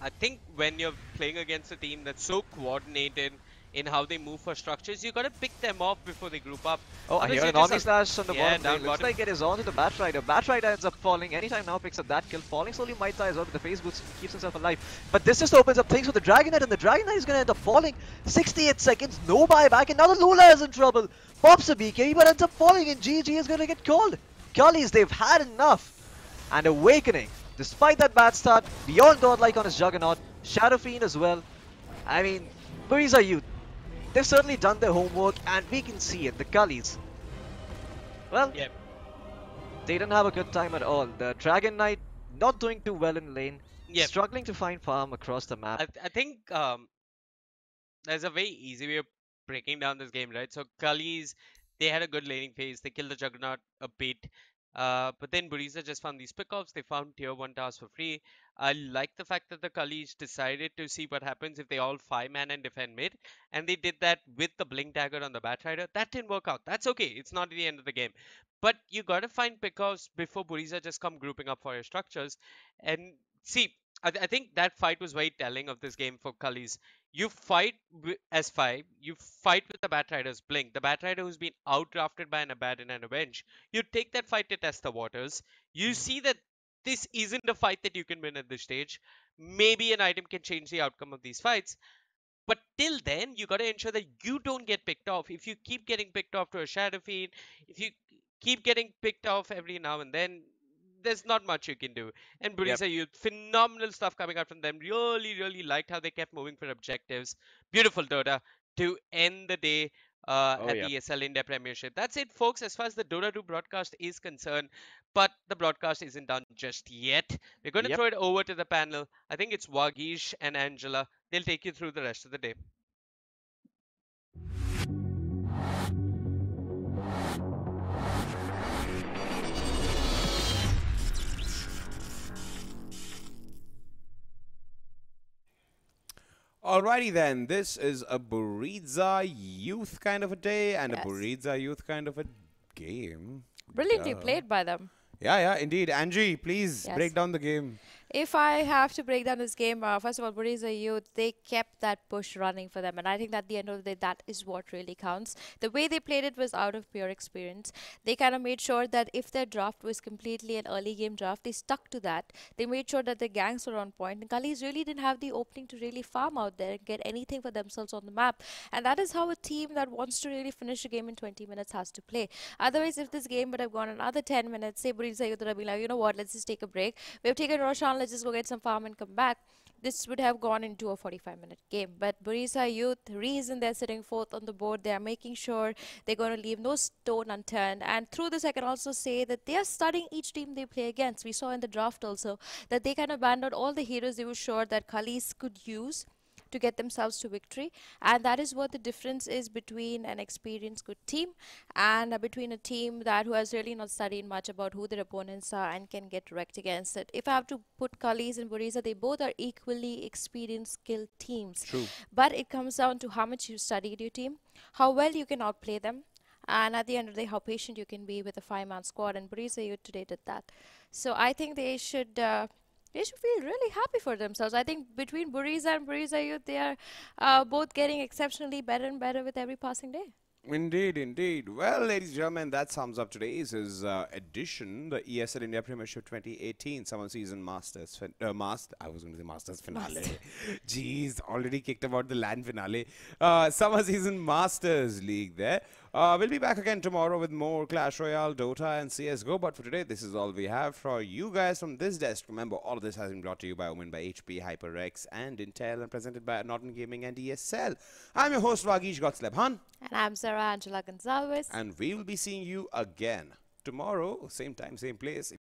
I think when you're playing against a team that's so coordinated in how they move for structures, you gotta pick them off before they group up. Oh, I Otherwise, hear you're an just Omni Slash on the yeah, bottom down lane. Looks bottom. like it is onto the Batrider. Batrider ends up falling. Anytime now picks up that kill. Falling slowly might die as well, but the phase boots keeps himself alive. But this just opens up things for the Dragon Knight, and the Dragon Knight is going to end up falling. 68 seconds, no buyback, and now the Lola is in trouble. Pops a BK, but ends up falling, and GG is going to get called. Cullies, they've had enough. And Awakening, despite that bad start, beyond godlike on his Juggernaut, Shadow Fiend as well. I mean, Buriza Youth, they've certainly done their homework, and we can see it. The Cullies, well, Yep. they didn't have a good time at all. The Dragon Knight not doing too well in lane, Yep. struggling to find farm across the map. I think there's a very easy way of breaking down this game, right? So Cullies, they had a good laning phase. They killed the Juggernaut a bit. But then Buriza just found these pickoffs. They found tier 1 towers for free. I like the fact that the Cullies decided to see what happens if they all 5-man and defend mid. And they did that with the Blink Dagger on the Batrider. That didn't work out. That's okay. It's not the end of the game. But you gotta find pickoffs before Buriza just come grouping up for your structures. And see, I think that fight was very telling of this game for Cullies. You fight as 5, you fight with the Batrider's Blink, the Batrider who's been outdrafted by an Abaddon and a Bench. You take that fight to test the waters. You see that this isn't a fight that you can win at this stage. Maybe an item can change the outcome of these fights. But till then, you got to ensure that you don't get picked off. If you keep getting picked off to a Shadow Fiend, if you keep getting picked off every now and then, there's not much you can do. And Yep. Buriza Youth, phenomenal stuff coming out from them. Really, really liked how they kept moving for objectives. Beautiful Dota to end the day Oh, at yeah. the ESL India Premiership. That's it, folks, as far as the Dota 2 broadcast is concerned. But the broadcast isn't done just yet. We're going to Yep. throw it over to the panel. I think it's Wagish and Angela. They'll take you through the rest of the day. Alrighty then, this is a Buriza Youth kind of a day and Yes. a Buriza Youth kind of a game. Brilliantly Duh. played by them. Yeah, indeed. Angie, please Yes. break down the game. If I have to break down this game, first of all, Buriza Youth, they kept that push running for them. And I think at the end of the day, that is what really counts. The way they played it was out of pure experience. They kind of made sure that if their draft was completely an early game draft, they stuck to that. They made sure that their gangs were on point. And Cullies really didn't have the opening to really farm out there and get anything for themselves on the map. And that is how a team that wants to really finish a game in 20 minutes has to play. Otherwise, if this game would have gone another 10 minutes, say Buriza Youth would have been like, you know what, let's just take a break. We've taken Roshan, let's just go get some farm and come back. This would have gone into a 45-minute game. But Buriza Youth, reason they're sitting fourth on the board, they are making sure they're going to leave no stone unturned. And through this, I can also say that they are studying each team they play against. We saw in the draft also that they kind of banned out all the heroes they were sure that Cullies could use to get themselves to victory. And that is what the difference is between an experienced good team and between a team that who has really not studied much about who their opponents are and can get wrecked against it. If I have to put Cullies and Buriza, they both are equally experienced, skilled teams. True. But it comes down to how much you studied your team, how well you can outplay them, and at the end of the day, how patient you can be with a 5-man squad. And Buriza Youth today did that. So I think they should feel really happy for themselves. I think between Buriza and Buriza Youth, they are both getting exceptionally better and better with every passing day. Indeed. Well, ladies and gentlemen, that sums up today's edition, the ESL India Premiership 2018 Summer Season Masters. I was going to say Masters finale. Jeez, already kicked about the land finale. Summer Season Masters League there. We'll be back again tomorrow with more Clash Royale, Dota, and CSGO. But for today, this is all we have for you guys from this desk. Remember, all of this has been brought to you by Omen, by HP, HyperX, and Intel, and presented by Norton Gaming and ESL. I'm your host, Wagish Gotslebhan. And I'm Sarah Angela Gonzalez. And we will be seeing you again tomorrow, same time, same place.